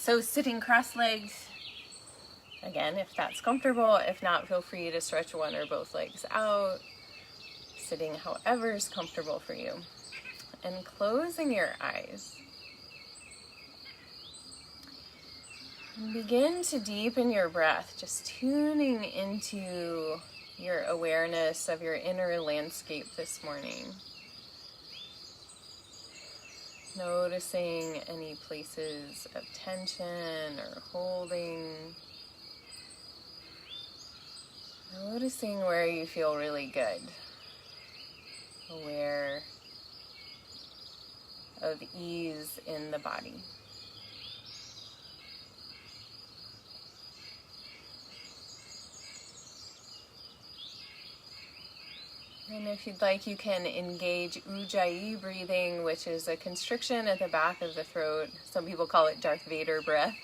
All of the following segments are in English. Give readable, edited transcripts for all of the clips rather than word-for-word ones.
So sitting cross-legged, again, if that's comfortable. If not, feel free to stretch one or both legs out. Sitting however is comfortable for you. And closing your eyes. And begin to deepen your breath, just tuning into your awareness of your inner landscape this morning. Noticing any places of tension or holding. Noticing where you feel really good. Aware of ease in the body. And if you'd like, you can engage Ujjayi breathing, which is a constriction at the back of the throat. Some people call it Darth Vader breath.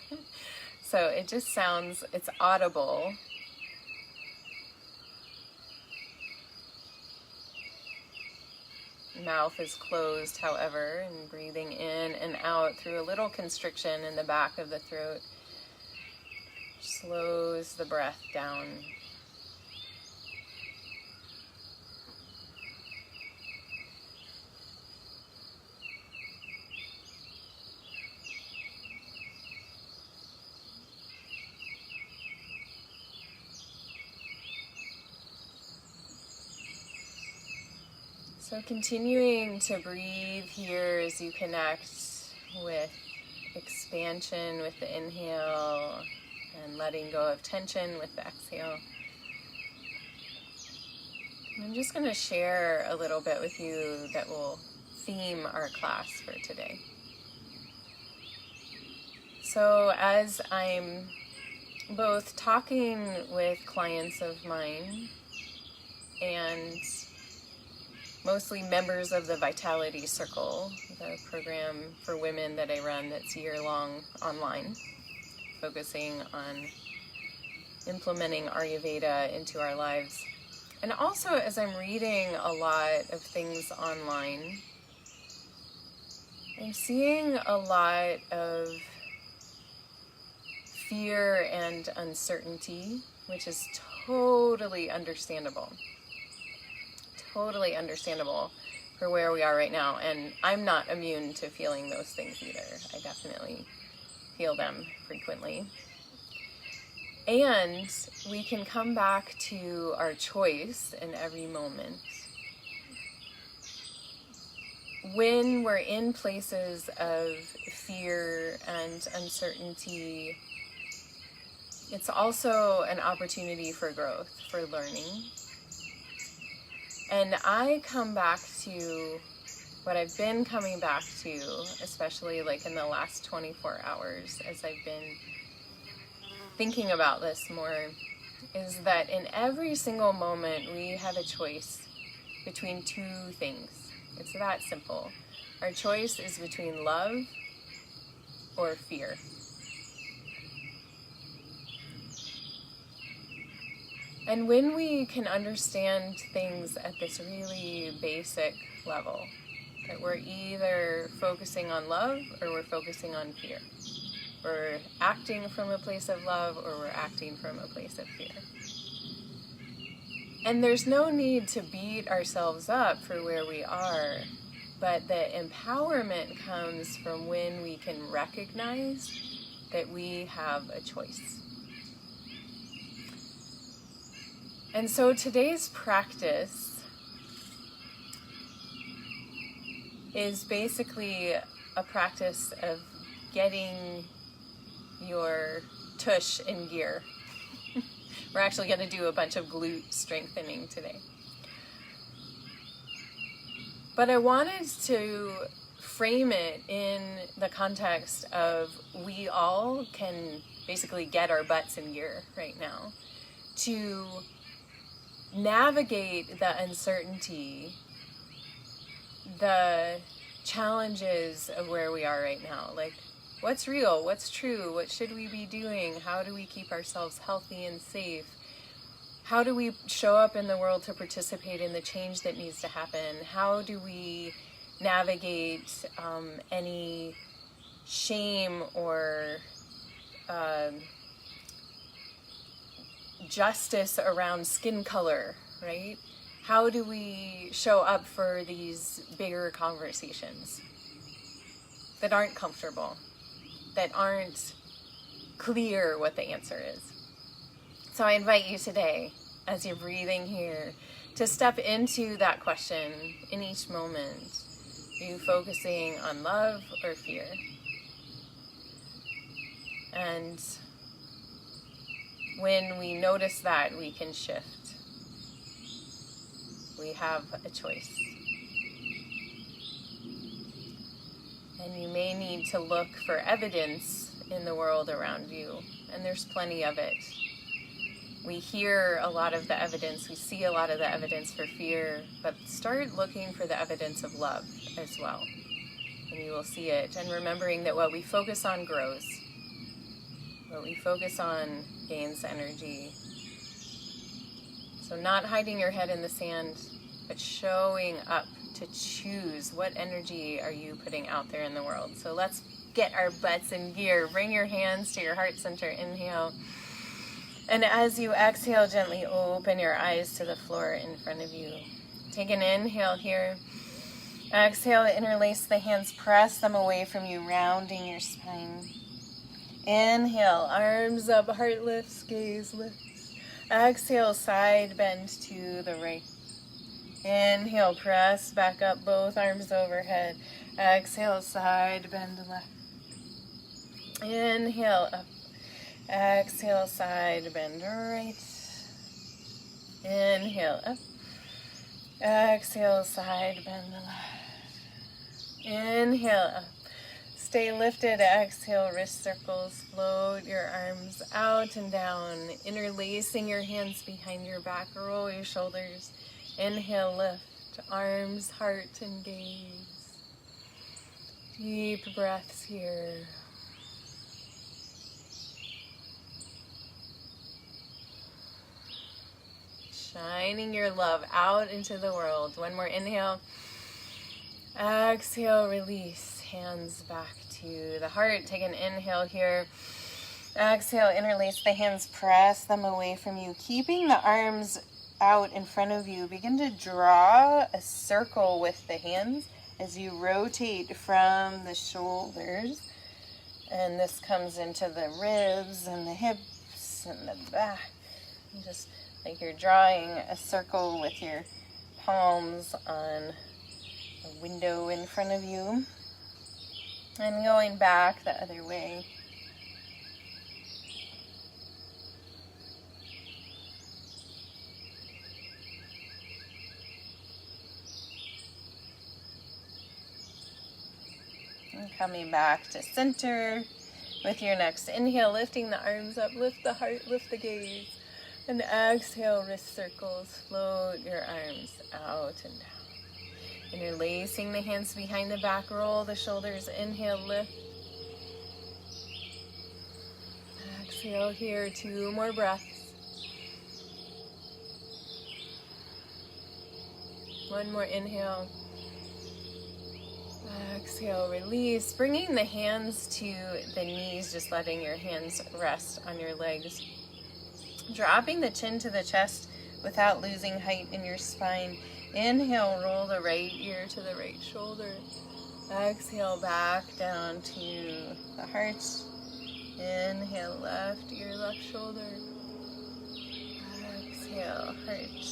So it just sounds, it's audible. Mouth is closed, however, and breathing in and out through a little constriction in the back of the throat slows the breath down. So continuing to breathe here as you connect with expansion with the inhale and letting go of tension with the exhale. I'm just going to share a little bit with you that will theme our class for today. So as I'm both talking with clients of mine and mostly members of the Vitality Circle, the program for women that I run that's year-long online, focusing on implementing Ayurveda into our lives. And also as I'm reading a lot of things online, I'm seeing a lot of fear and uncertainty, which is totally understandable. Totally understandable for where we are right now. And I'm not immune to feeling those things either. I definitely feel them frequently. And we can come back to our choice in every moment. When we're in places of fear and uncertainty, it's also an opportunity for growth, for learning. And I come back to what I've been coming back to, especially like in the last 24 hours as I've been thinking about this more, is that in every single moment we have a choice between two things. It's that simple. Our choice is between love or fear. And when we can understand things at this really basic level, that we're either focusing on love or we're focusing on fear. We're acting from a place of love or we're acting from a place of fear. And there's no need to beat ourselves up for where we are, but the empowerment comes from when we can recognize that we have a choice. And so today's practice is basically a practice of getting your tush in gear. We're actually going to do a bunch of glute strengthening today. But I wanted to frame it in the context of we all can basically get our butts in gear right now to navigate the uncertainty, the challenges of where we are right now. Like, what's real? What's true? What should we be doing? How do we keep ourselves healthy and safe? How do we show up in the world to participate in the change that needs to happen? How do we navigate any shame or justice around skin color, right? How do we show up for these bigger conversations that aren't comfortable, that aren't clear what the answer is? So I invite you today, as you're breathing here, to step into that question in each moment. Are you focusing on love or fear? And when we notice that, we can shift. We have a choice. And you may need to look for evidence in the world around you, and there's plenty of it. We hear a lot of the evidence, we see a lot of the evidence for fear, but start looking for the evidence of love as well, and you will see it. And remembering that what we focus on grows. What we focus on gains energy. So not hiding your head in the sand, but showing up to choose what energy are you putting out there in the world. So let's get our butts in gear. Bring your hands to your heart center. Inhale. And as you exhale, gently open your eyes to the floor in front of you. Take an inhale here. Exhale, interlace the hands, press them away from you, rounding your spine. Inhale, arms up, heart lifts, gaze lifts. Exhale, side bend to the right. Inhale, press back up, both arms overhead. Exhale, side bend left. Inhale, up. Exhale, side bend right. Inhale, up. Exhale, side bend left. Inhale, up. Stay lifted. Exhale, wrist circles. Float your arms out and down, interlacing your hands behind your back. Roll your shoulders. Inhale, lift. Arms, heart, and gaze. Deep breaths here. Shining your love out into the world. One more inhale. Exhale, release. Hands back to the heart. Take an inhale here. Exhale, interlace the hands, press them away from you. Keeping the arms out in front of you, begin to draw a circle with the hands as you rotate from the shoulders. And this comes into the ribs and the hips and the back. And just like you're drawing a circle with your palms on a window in front of you. And going back the other way. And coming back to center with your next inhale, lifting the arms up, lift the heart, lift the gaze. And exhale, wrist circles, float your arms out and down. Interlacing the hands behind the back, roll the shoulders, inhale, lift. Exhale here, 2 more breaths. 1 more inhale. Exhale, release, bringing the hands to the knees, just letting your hands rest on your legs. Dropping the chin to the chest without losing height in your spine. Inhale, roll the right ear to the right shoulder. Exhale, back down to the heart. Inhale, left ear, left shoulder. Exhale, heart.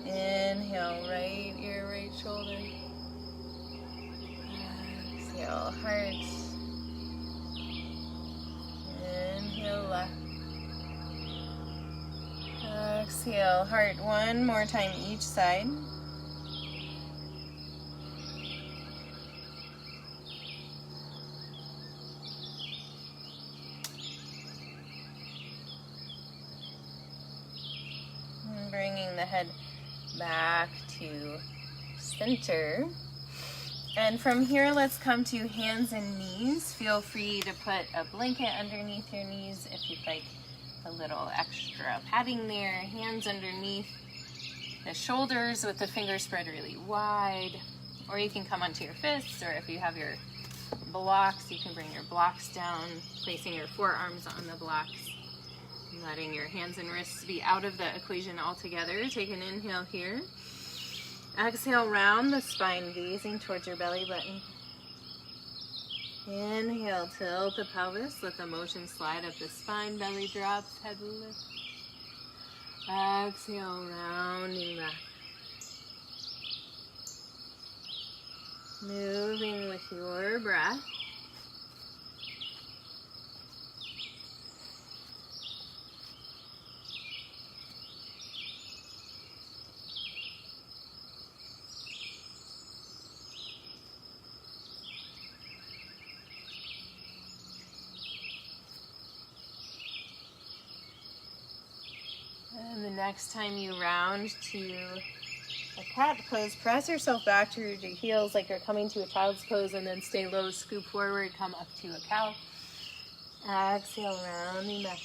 Inhale, right ear, right shoulder. Exhale, heart. Inhale, left. Exhale, heart. 1 more time each side. And bringing the head back to center. And from here, let's come to hands and knees. Feel free to put a blanket underneath your knees if you'd like a little extra padding there. Hands underneath the shoulders with the fingers spread really wide. Or you can come onto your fists, or if you have your blocks, you can bring your blocks down, placing your forearms on the blocks, letting your hands and wrists be out of the equation altogether. Take an inhale here. Exhale, round the spine, gazing towards your belly button. Inhale, tilt the pelvis, let the motion slide up the spine, belly drops, head lifts. Exhale, rounding back. Moving with your breath. And the next time you round to a cat pose, press yourself back to your heels like you're coming to a child's pose, and then stay low, scoop forward, come up to a cow. Exhale, rounding back.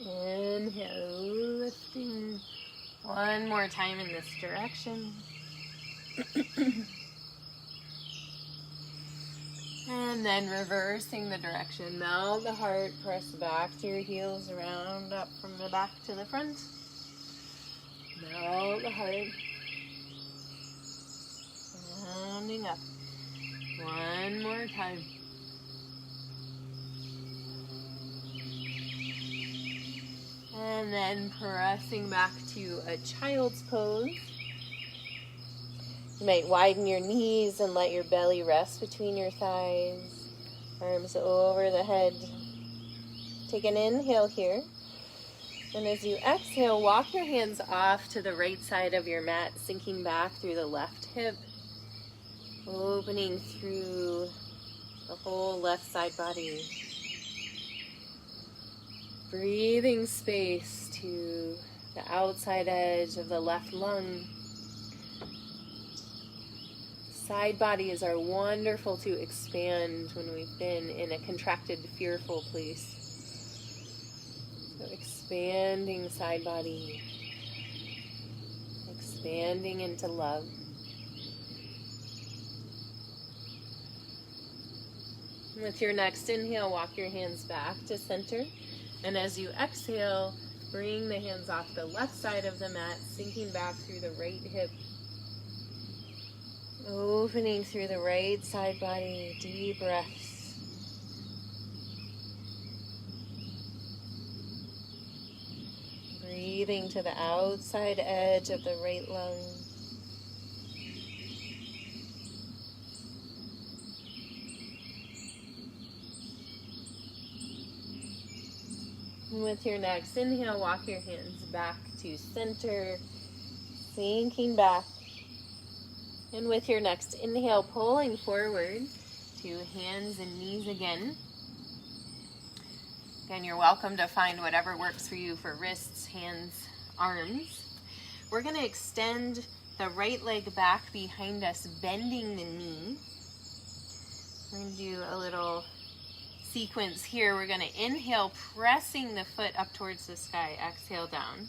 Inhale, lifting. One more time in this direction. And then reversing the direction. Melt the heart, press back to your heels, round up from the back to the front. Melt the heart. Rounding up. One more time. And then pressing back to a child's pose. You might widen your knees and let your belly rest between your thighs. Arms over the head. Take an inhale here. And as you exhale, walk your hands off to the right side of your mat, sinking back through the left hip. Opening through the whole left side body. Breathing space to the outside edge of the left lung. Side bodies are wonderful to expand when we've been in a contracted, fearful place. So expanding side body. Expanding into love. With your next inhale, walk your hands back to center. And as you exhale, bring the hands off the left side of the mat, sinking back through the right hip. Opening through the right side body, deep breaths. Breathing to the outside edge of the right lung. And with your next inhale, walk your hands back to center, sinking back. And with your next inhale, pulling forward to hands and knees again. Again, you're welcome to find whatever works for you for wrists, hands, arms. We're going to extend the right leg back behind us, bending the knee. We're going to do a little sequence here. We're going to inhale, pressing the foot up towards the sky. Exhale down.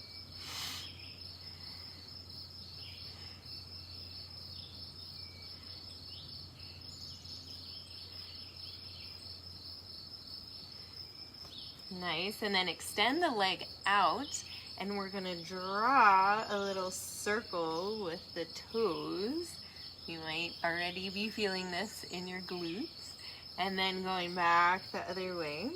Nice, and then extend the leg out, and we're going to draw a little circle with the toes. You might already be feeling this in your glutes. And then going back the other way.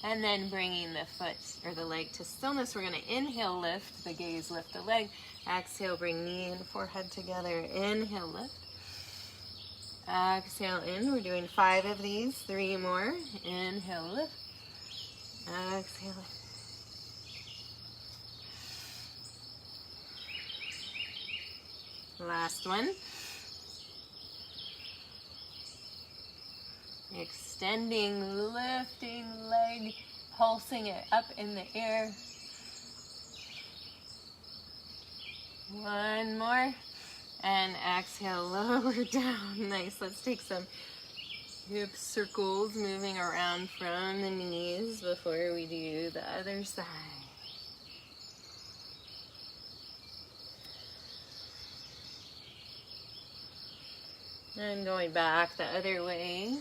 And then bringing the foot or the leg to stillness. We're going to inhale, lift the gaze, lift the leg. Exhale, bring knee and forehead together. Inhale, lift. Exhale in. We're doing 5 of these. 3 more. Inhale, lift. Exhale. Last one. Extending, lifting leg, pulsing it up in the air. One more. And exhale, lower down. Nice. Let's take some hip circles, moving around from the knees before we do the other side. And going back the other way.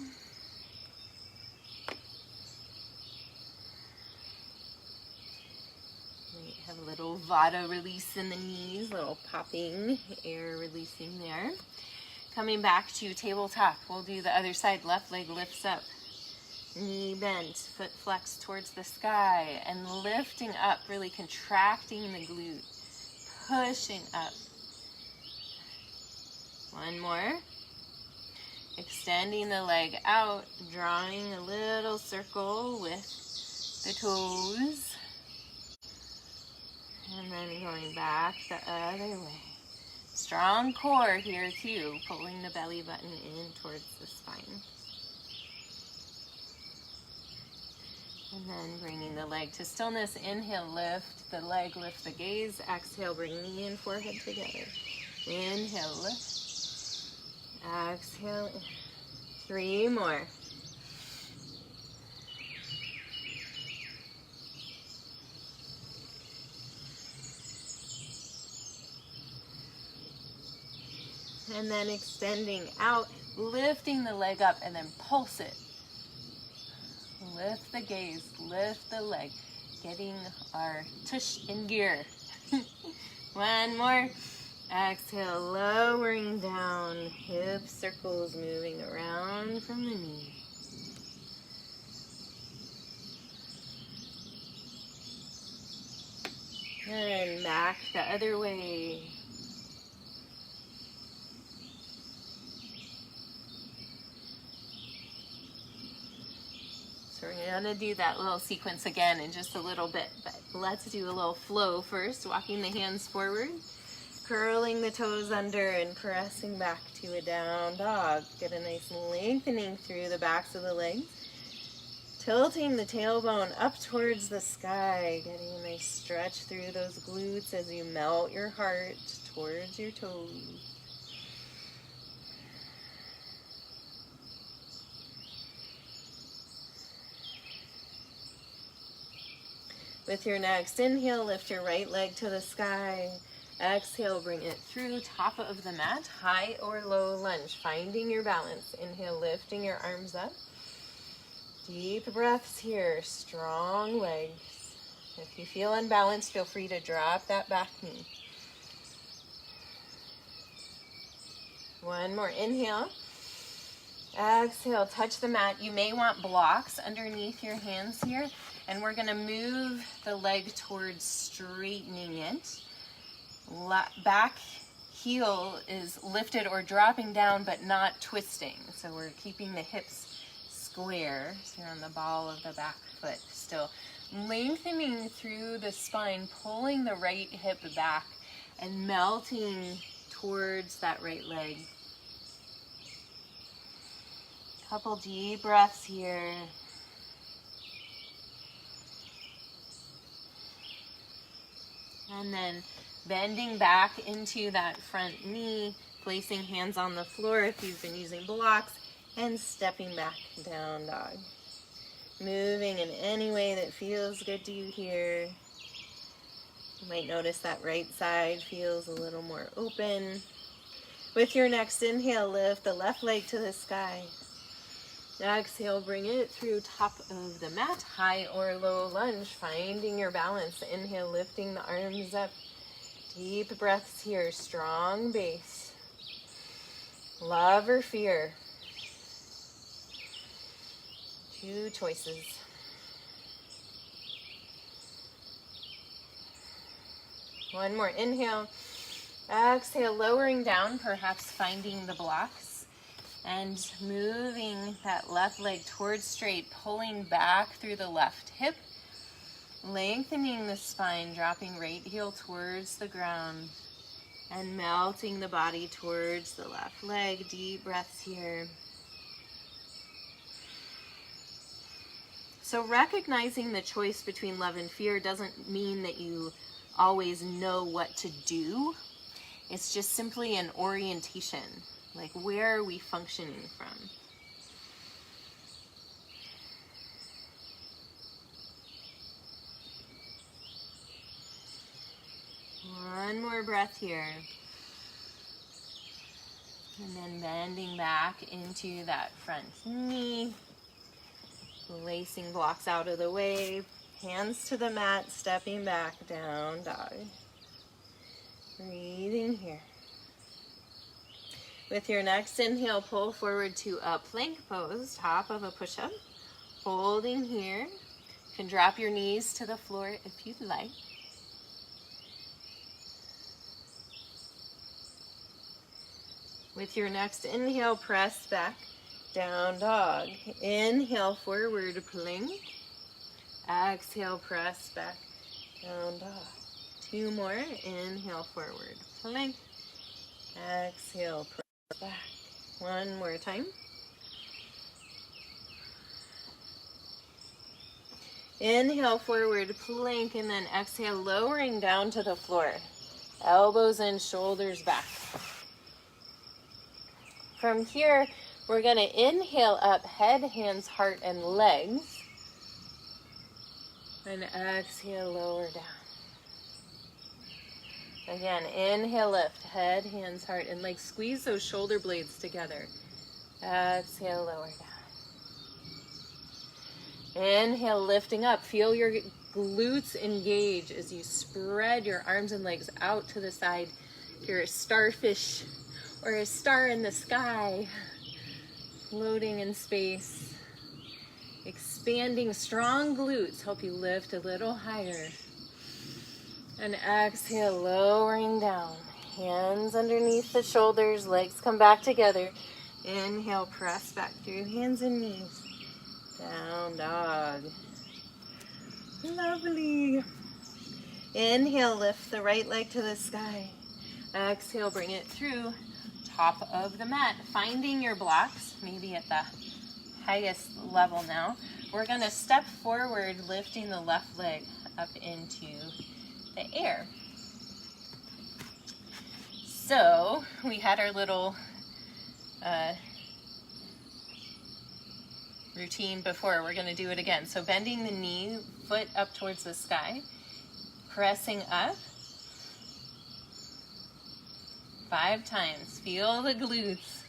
We have a little vata release in the knees, little popping, air releasing there. Coming back to tabletop, we'll do the other side. Left leg lifts up, knee bent, foot flexed towards the sky, and lifting up, really contracting the glute, pushing up. One more. Extending the leg out, drawing a little circle with the toes. And then going back the other way. Strong core here too, pulling the belly button in towards the spine. And then bringing the leg to stillness. Inhale, lift the leg, lift the gaze. Exhale, bring knee and forehead together. Inhale, lift. Exhale. 3 more. And then extending out, lifting the leg up, and then pulse it. Lift the gaze, lift the leg, getting our tush in gear. One more. Exhale, lowering down, hip circles moving around from the knee. And back the other way. So we're gonna do that little sequence again in just a little bit, but let's do a little flow first, walking the hands forward. Curling the toes under and pressing back to a down dog. Get a nice lengthening through the backs of the legs. Tilting the tailbone up towards the sky. Getting a nice stretch through those glutes as you melt your heart towards your toes. With your next inhale, lift your right leg to the sky. Exhale, bring it through top of the mat, high or low lunge, finding your balance. Inhale, lifting your arms up. Deep breaths here, strong legs. If you feel unbalanced, feel free to drop that back knee. One more, inhale. Exhale, touch the mat. You may want blocks underneath your hands here, and we're gonna move the leg towards straightening it. Back heel is lifted or dropping down, but not twisting. So we're keeping the hips square. So you're on the ball of the back foot still. Lengthening through the spine, pulling the right hip back and melting towards that right leg. Couple deep breaths here. And then bending back into that front knee, placing hands on the floor if you've been using blocks, and stepping back, down dog. Moving in any way that feels good to you here. You might notice that right side feels a little more open. With your next inhale, lift the left leg to the sky. Exhale, bring it through top of the mat, high or low lunge, finding your balance. Inhale, lifting the arms up. Deep breaths here, strong base. Love or fear? 2 choices. One more, inhale. Exhale, lowering down, perhaps finding the blocks. And moving that left leg towards straight, pulling back through the left hip. Lengthening the spine, dropping right heel towards the ground and melting the body towards the left leg. Deep breaths here. So recognizing the choice between love and fear doesn't mean that you always know what to do. It's just simply an orientation. Like, where are we functioning from? One more breath here. And then bending back into that front knee. Placing blocks out of the way. Hands to the mat, stepping back, down dog. Breathing here. With your next inhale, pull forward to a plank pose, top of a push-up. Holding here. You can drop your knees to the floor if you'd like. With your next inhale, press back, down dog. Inhale, forward plank. Exhale, press back, down dog. 2 more. Inhale, forward plank. Exhale, press back. 1 more time. Inhale, forward plank, and then exhale, lowering down to the floor. Elbows in, shoulders back. From here, we're going to inhale up, head, hands, heart, and legs. And exhale, lower down. Again, inhale, lift, head, hands, heart, and legs. Squeeze those shoulder blades together. Exhale, lower down. Inhale, lifting up. Feel your glutes engage as you spread your arms and legs out to the side. You're a starfish or a star in the sky, floating in space. Expanding strong glutes help you lift a little higher. And exhale, lowering down. Hands underneath the shoulders, legs come back together. Inhale, press back through hands and knees. Down dog. Lovely. Inhale, lift the right leg to the sky. Exhale, bring it through. Top of the mat, finding your blocks, maybe at the highest level now. We're going to step forward, lifting the left leg up into the air. So we had our little routine before. We're going to do it again. So bending the knee, foot up towards the sky, pressing up. 5 times. Feel the glutes.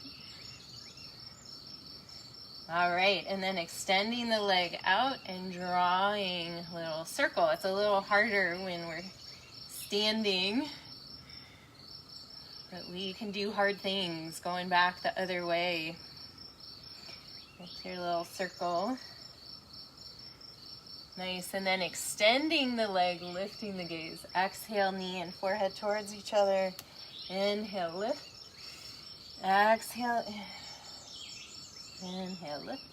All right, and then extending the leg out and drawing a little circle. It's a little harder when we're standing, but we can do hard things going back the other way. With your little circle. Nice, and then extending the leg, lifting the gaze. Exhale, knee and forehead towards each other. Inhale, lift. Exhale, in. Inhale, lift.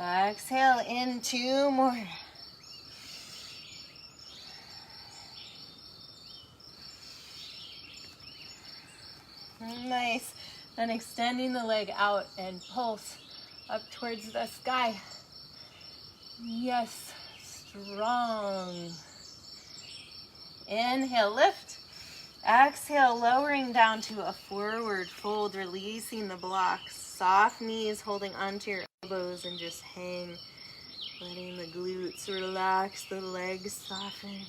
Exhale, in. 2 more. Nice. Then extending the leg out and pulse up towards the sky. Yes, strong. Inhale, lift. Exhale, lowering down to a forward fold, releasing the blocks. Soft knees holding onto your elbows and just hang. Letting the glutes relax, the legs soften.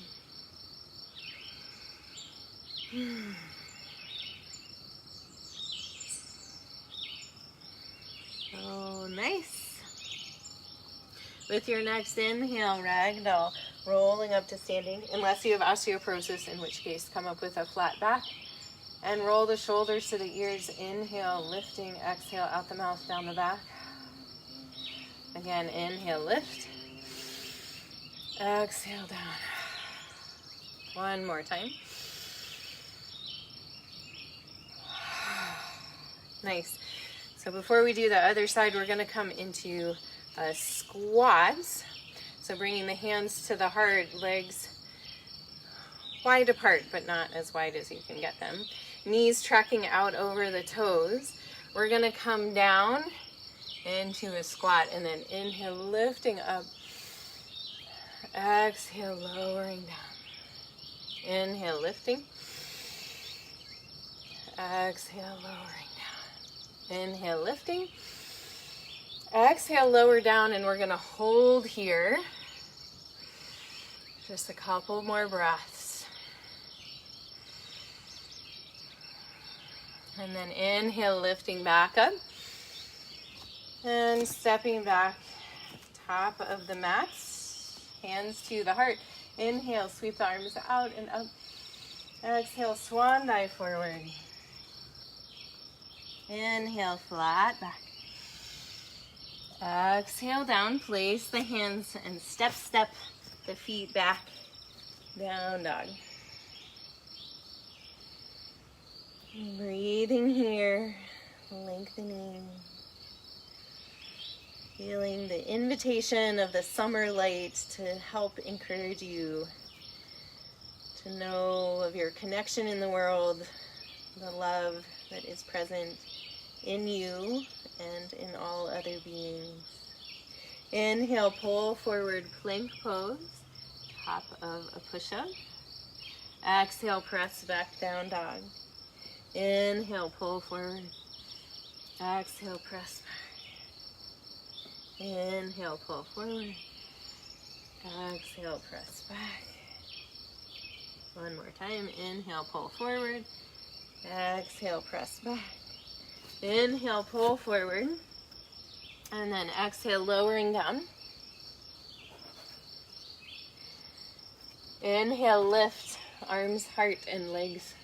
Oh, nice. With your next inhale, ragdoll, rolling up to standing, unless you have osteoporosis, in which case come up with a flat back. And roll the shoulders to the ears. Inhale, lifting. Exhale, out the mouth, down the back. Again, inhale, lift. Exhale, down. 1 more time. Nice. So before we do the other side, we're going to come into squats. So bringing the hands to the heart, legs wide apart, but not as wide as you can get them. Knees tracking out over the toes. We're going to come down into a squat and then inhale, lifting up. Exhale, lowering down. Inhale, lifting. Exhale, lowering down. Inhale, lifting. Exhale, lower down, and we're going to hold here. Just a couple more breaths. And then inhale, lifting back up. And stepping back, top of the mat, hands to the heart. Inhale, sweep the arms out and up. Exhale, swan dive forward. Inhale, flat back. Exhale, down. Place the hands and step the feet back. Down dog. Breathing here, lengthening. Feeling the invitation of the summer light to help encourage you to know of your connection in the world, the love that is present in you and in all other beings. Inhale, pull forward, plank pose, top of a push-up. Exhale, press back, down dog. Inhale, pull forward. Exhale, press back. Inhale, pull forward. Exhale, press back. One more time. Inhale, pull forward. Exhale, press back. Inhale, pull forward. And then exhale, lowering down. Inhale, lift, arms, heart, and legs.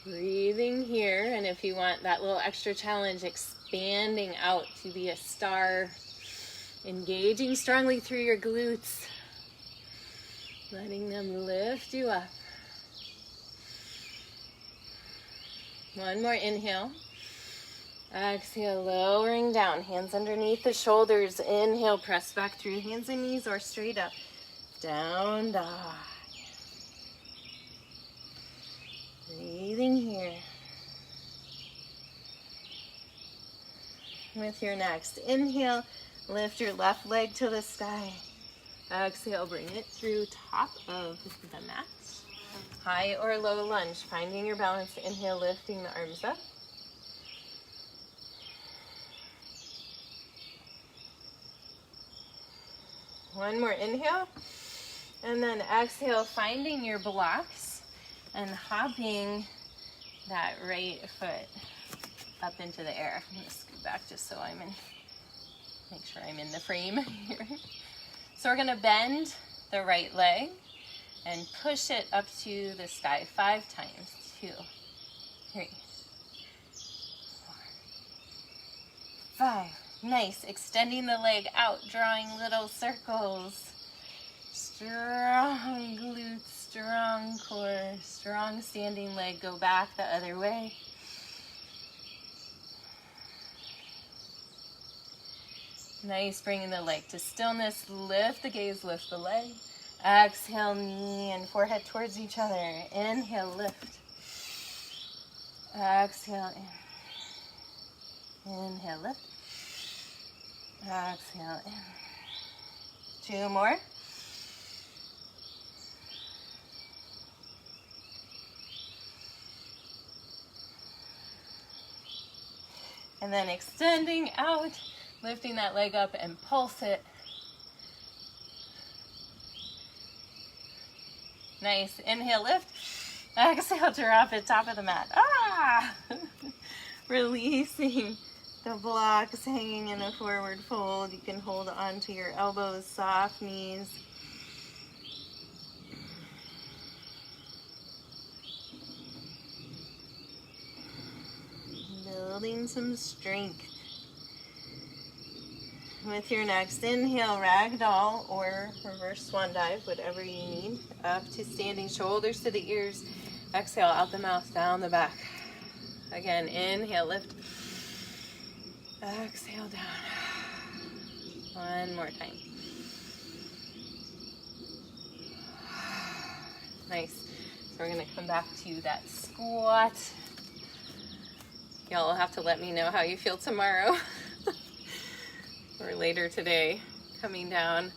Breathing here, and if you want that little extra challenge, expanding out to be a star, engaging strongly through your glutes, letting them lift you up. One more inhale. Exhale, lowering down, hands underneath the shoulders. Inhale, press back through hands and knees or straight up. Down dog. Breathing here. With your next inhale, lift your left leg to the sky. Exhale, bring it through top of the mat. High or low lunge, finding your balance. Inhale, lifting the arms up. One more inhale. And then exhale, finding your blocks and hopping that right foot up into the air. I'm going to scoot back just so make sure I'm in the frame here. So we're going to bend the right leg and push it up to the sky 5 times. 2, 3, 4, 5. Nice. Extending the leg out, drawing little circles. Strong glutes, strong core, strong standing leg. Go back the other way. Nice, bringing the leg to stillness. Lift the gaze, lift the leg. Exhale, knee and forehead towards each other. Inhale, lift. Exhale, in. Inhale, lift. Exhale, in. 2 more. And then extending out, lifting that leg up and pulse it. Nice. Inhale, lift. Exhale, drop it, top of the mat. Ah! Releasing the blocks, hanging in a forward fold. You can hold on to your elbows, soft knees. Building some strength. With your next inhale, ragdoll or reverse swan dive, whatever you need. Up to standing, shoulders to the ears. Exhale, out the mouth, down the back. Again, inhale, lift. Exhale, down. One more time. Nice. So we're going to come back to that squat. Y'all will have to let me know how you feel tomorrow. Or later today. Coming down,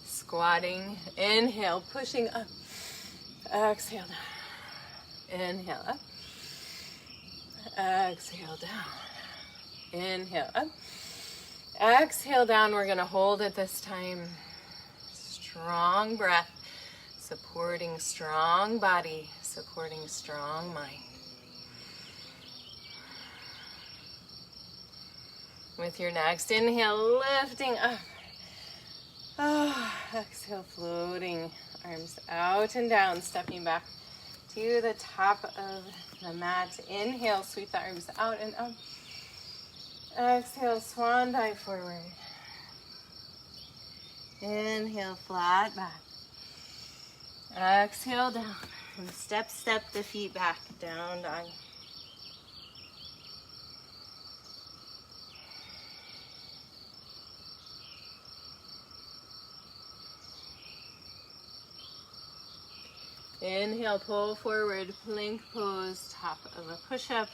squatting, inhale, pushing up, exhale down, inhale up, exhale down, inhale up, exhale down. We're going to hold it this time. Strong breath. Supporting strong body, supporting strong mind. With your next inhale, lifting up. Exhale, floating, arms out and down, stepping back to the top of the mat. Inhale, sweep the arms out and up. Exhale, swan dive forward. Inhale, flat back. Exhale, down. And step the feet back, down dog. Inhale, pull forward, plank pose, top of a push-up.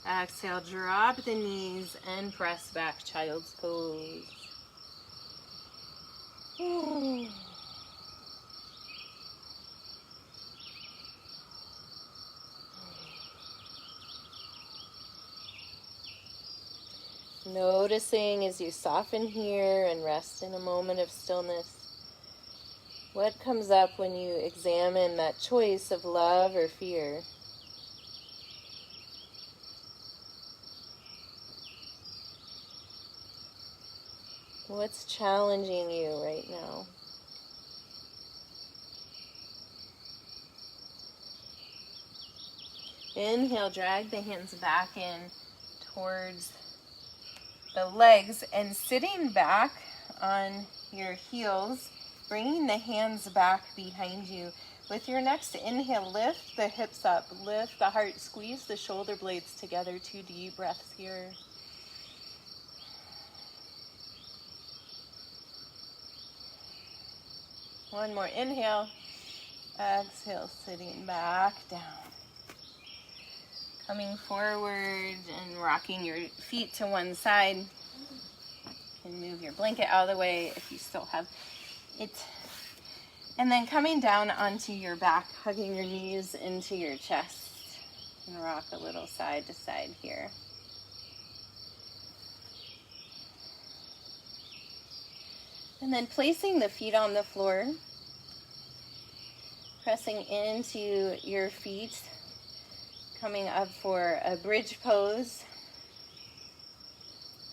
Exhale, drop the knees and press back, child's pose. Noticing as you soften here and rest in a moment of stillness, what comes up when you examine that choice of love or fear? What's challenging you right now? Inhale, drag the hands back in towards the legs and sitting back on your heels, bringing the hands back behind you. With your next inhale, lift the hips up, lift the heart, squeeze the shoulder blades together. 2 deep breaths here. One more inhale. Exhale, sitting back down. Coming forward and rocking your feet to one side. You can move your blanket out of the way if you still have it. And then coming down onto your back, hugging your knees into your chest. And rock a little side to side here. And then placing the feet on the floor, pressing into your feet, coming up for a bridge pose.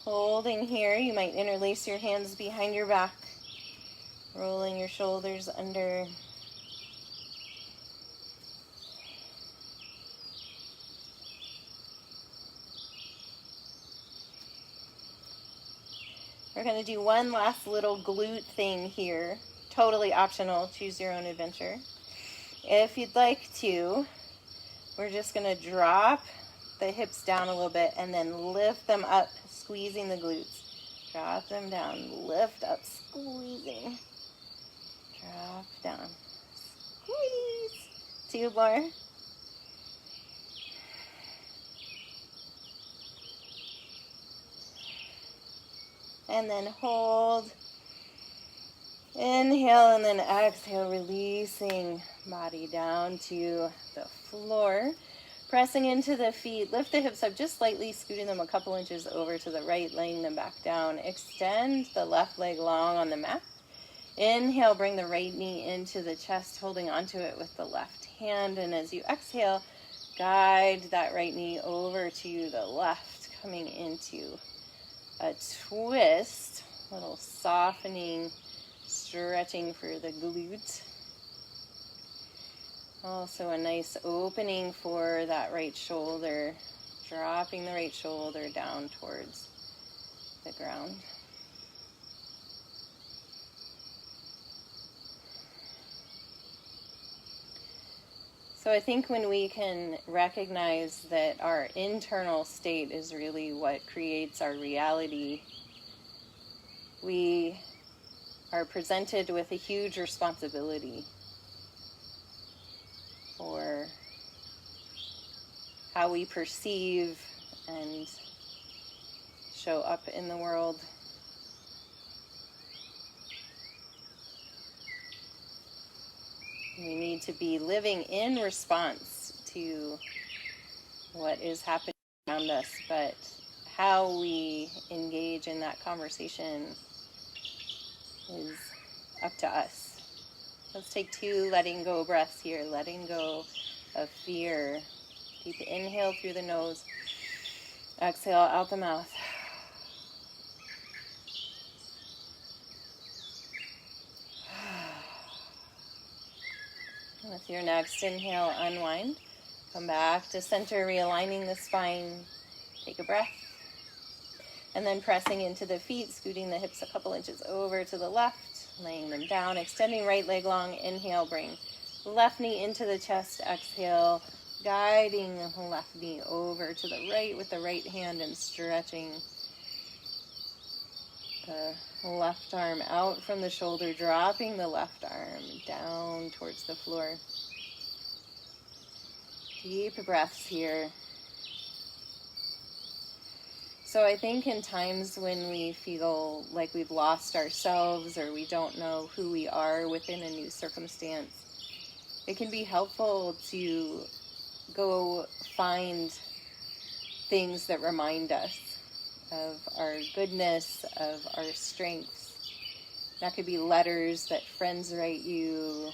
Holding here, you might interlace your hands behind your back, rolling your shoulders under. We're going to do one last little glute thing here. Totally optional. Choose your own adventure. If you'd like to, we're just going to drop the hips down a little bit and then lift them up, squeezing the glutes. Drop them down, lift up, squeezing. Drop down, squeeze. 2 more. And then hold. Inhale and then exhale, releasing body down to the floor. Pressing into the feet, lift the hips up just slightly, scooting them a couple inches over to the right, laying them back down. Extend the left leg long on the mat. Inhale, bring the right knee into the chest, holding onto it with the left hand. And as you exhale, guide that right knee over to the left, coming into a twist, a little softening, stretching for the glute. Also a nice opening for that right shoulder, dropping the right shoulder down towards the ground. So I think when we can recognize that our internal state is really what creates our reality, we are presented with a huge responsibility for how we perceive and show up in the world. We need to be living in response to what is happening around us, but how we engage in that conversation is up to us. Let's take 2 letting go breaths here, letting go of fear. Deep inhale through the nose, exhale out the mouth. With your next inhale, unwind. Come back to center, realigning the spine. Take a breath. And then pressing into the feet, scooting the hips a couple inches over to the left, laying them down, extending right leg long. Inhale, bring left knee into the chest. Exhale, guiding left knee over to the right with the right hand and stretching the left arm out from the shoulder, dropping the left arm down towards the floor. Deep breaths here. So I think in times when we feel like we've lost ourselves or we don't know who we are within a new circumstance, it can be helpful to go find things that remind us of our goodness, of our strengths. That could be letters that friends write you.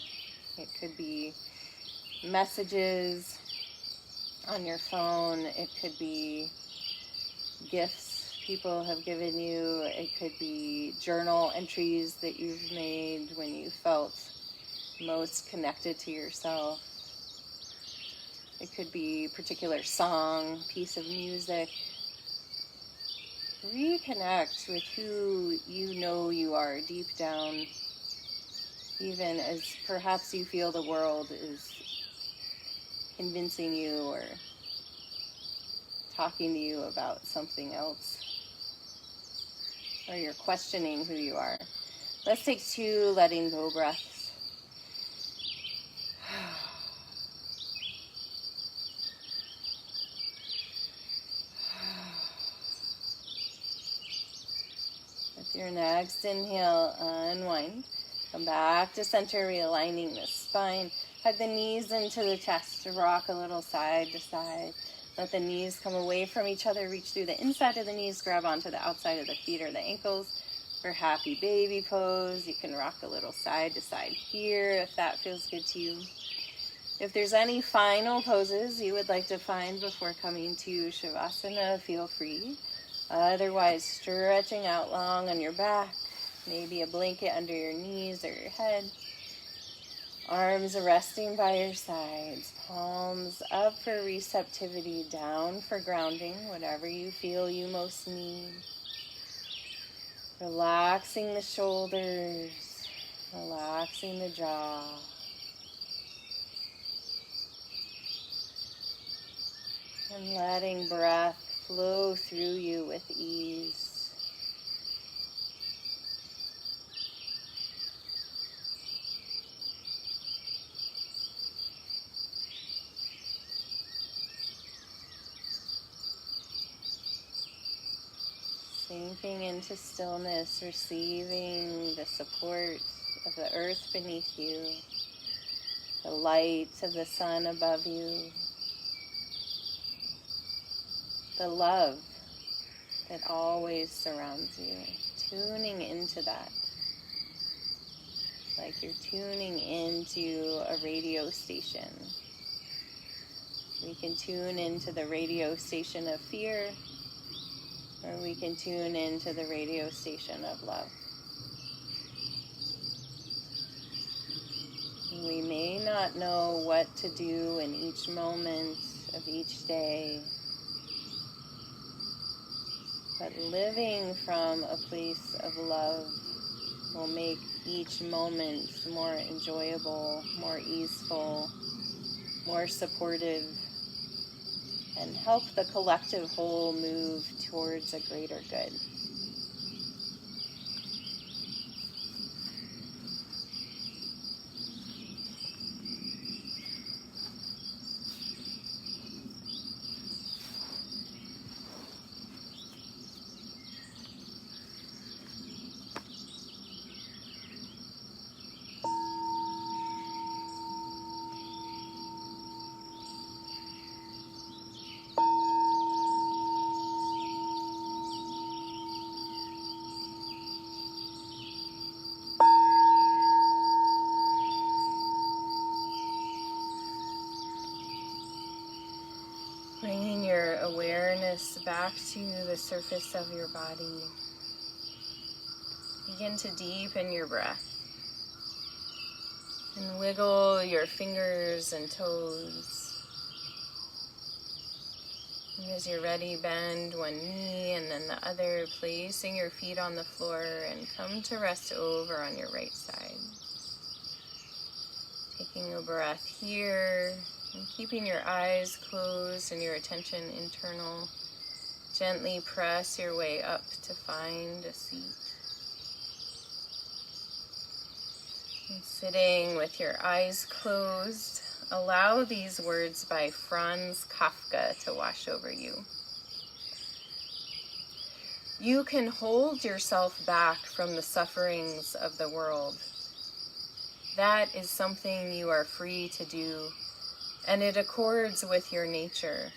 It could be messages on your phone. It could be gifts people have given you. It could be journal entries that you've made when you felt most connected to yourself. It could be a particular song, piece of music. Reconnect with who you know you are deep down, even as perhaps you feel the world is convincing you or talking to you about something else, or you're questioning who you are. Let's take 2 letting go breaths. With your next inhale, unwind. Come back to center, realigning the spine. Hug the knees into the chest, rock a little side to side. Let the knees come away from each other, reach through the inside of the knees, grab onto the outside of the feet or the ankles. For happy baby pose, you can rock a little side to side here if that feels good to you. If there's any final poses you would like to find before coming to Shavasana, feel free. Otherwise, stretching out long on your back, maybe a blanket under your knees or your head. Arms resting by your sides, palms up for receptivity, down for grounding, whatever you feel you most need. Relaxing the shoulders, relaxing the jaw. And letting breath flow through you with ease. Sinking into stillness, receiving the support of the earth beneath you, the light of the sun above you, the love that always surrounds you, tuning into that, like you're tuning into a radio station. We can tune into the radio station of fear, or we can tune into the radio station of love. We may not know what to do in each moment of each day, but living from a place of love will make each moment more enjoyable, more easeful, more supportive, and help the collective whole move towards a greater good. awareness back to the surface of your body. Begin to deepen your breath and wiggle your fingers and toes. And as you're ready, bend one knee and then the other, placing your feet on the floor, and come to rest over on your right side. Taking a breath here and keeping your eyes closed and your attention internal. Gently press your way up to find a seat. And sitting with your eyes closed, allow these words by Franz Kafka to wash over you. You can hold yourself back from the sufferings of the world. That is something you are free to do, and it accords with your nature.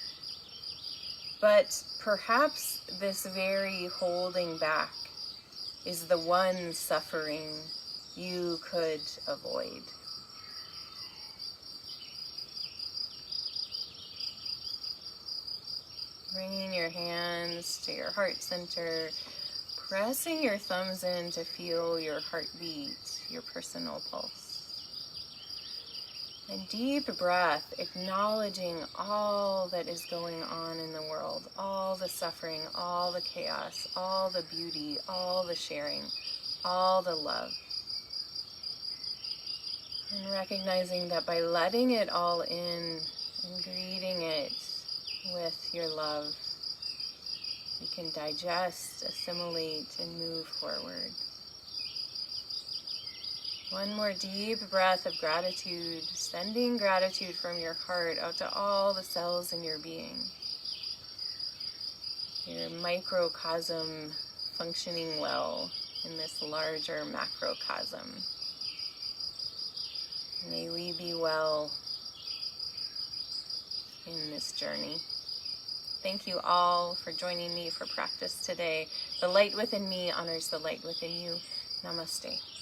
But perhaps this very holding back is the one suffering you could avoid. Bringing your hands to your heart center, pressing your thumbs in to feel your heartbeat, your personal pulse. And deep breath, acknowledging all that is going on in the world, all the suffering, all the chaos, all the beauty, all the sharing, all the love. And recognizing that by letting it all in and greeting it with your love, you can digest, assimilate, and move forward. One more deep breath of gratitude, sending gratitude from your heart out to all the cells in your being. Your microcosm functioning well in this larger macrocosm. May we be well in this journey. Thank you all for joining me for practice today. The light within me honors the light within you. Namaste.